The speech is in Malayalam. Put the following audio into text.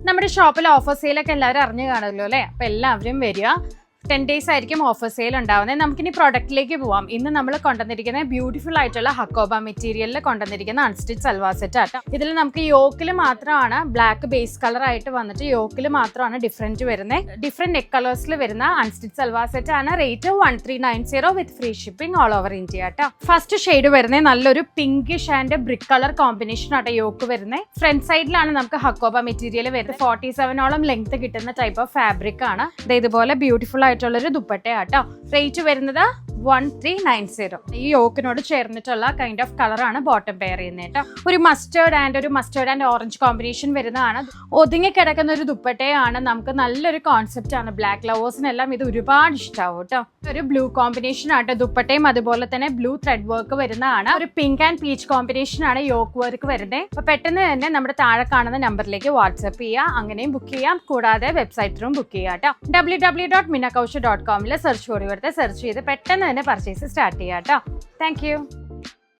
നമ്മുടെ ഷോപ്പിൽ ഓഫർ സെയിലൊക്കെ എല്ലാവരും അറിഞ്ഞു കാണുമല്ലോ അല്ലേ? അപ്പോൾ എല്ലാവരും വരിക. 10 days ആയിരിക്കും ഓഫർ സെയിൽ ഉണ്ടാവുന്നത്. നമുക്കിനി പ്രൊഡക്റ്റിലേക്ക് പോവാം. ഇന്ന് നമ്മൾ കൊണ്ടുവന്നിരിക്കുന്ന ബ്യൂട്ടിഫുൾ ആയിട്ടുള്ള ഹക്കോബ മെറ്റീരിയലിൽ കൊണ്ടുവന്നിരിക്കുന്ന അൺസ്റ്റിച്ച് സൽവാർ സെറ്റ് ആട്ടോ. ഇതിൽ നമുക്ക് യോക്കിൽ മാത്രമാണ് ബ്ലാക്ക് ബേസ് കളർ ആയിട്ട് വന്നിട്ട് യോക്കിൽ മാത്രമാണ് ഡിഫറൻറ്റ് വരുന്നത്. ഡിഫറെൻറ്റ് നെക്ക് കളേഴ്സിൽ വരുന്ന അൺസ്റ്റിച്ച് സൽവാർ സെറ്റ് ആണ്. റേറ്റ് 1390 വിത്ത് free shipping all over India ആട്ടോ. ഫസ്റ്റ് ഷെയ്ഡ് വരുന്നത് നല്ലൊരു pinkish and brick colour combination ആട്ടോ യോക്ക് വരുന്നത്. ഫ്രണ്ട് സൈഡിലാണ് നമുക്ക് ഹക്കോബ മെറ്റീരിയൽ വരുന്നത്. 47ഓളം ലെങ്ത് കിട്ടുന്ന ടൈപ്പ് ഓഫ് ഫാബ്രിക് ആണ്. ഇതുപോലെ ബ്യൂട്ടിഫുൾ ആയിട്ടുള്ളൊരു ദുപ്പട്ടയാട്ടോ. റേറ്റ് വരുന്നത് 1390. ഈ യോക്കിനോട് ചേർന്നിട്ടുള്ള കൈൻഡ് ഓഫ് കളറാണ് ബോട്ടം പെയർ ചെയ്യുന്നത് കേട്ടോ. ഒരു മസ്റ്റേർഡ് ആൻഡ് ഓറഞ്ച് കോമ്പിനേഷൻ വരുന്നതാണ്. ഒതുങ്ങി കിടക്കുന്ന ഒരു ദുപ്പട്ടയാണ്. നമുക്ക് നല്ലൊരു കോൺസെപ്റ്റ് ആണ്. ബ്ലാക്ക് ലവേഴ്സിനെല്ലാം ഇത് ഒരുപാട് ഇഷ്ടമാവും കേട്ടോ. ഒരു ബ്ലൂ കോമ്പിനേഷൻ ആട്ടോ ദുപ്പട്ടയും. അതുപോലെ തന്നെ ബ്ലൂ ത്രെഡ് വർക്ക് വരുന്നതാണ്. ഒരു പിങ്ക് ആൻഡ് പീച്ച് കോമ്പിനേഷൻ ആണ് യോക്ക് വർക്ക് വരുന്നത്. അപ്പൊ പെട്ടെന്ന് തന്നെ നമ്മുടെ താഴെ കാണുന്ന നമ്പറിലേക്ക് വാട്സ്ആപ്പ് ചെയ്യുക. അങ്ങനെയും ബുക്ക് ചെയ്യാം. കൂടാതെ വെബ്സൈറ്റിലും ബുക്ക് ചെയ്യാം കേട്ടോ. www.minakaush.com സെർച്ച് ചെയ്ത് പെട്ടെന്ന് തന്നെ പർച്ചേസ് സ്റ്റാർട്ട് ചെയ്യാം കേട്ടോ. Thank you.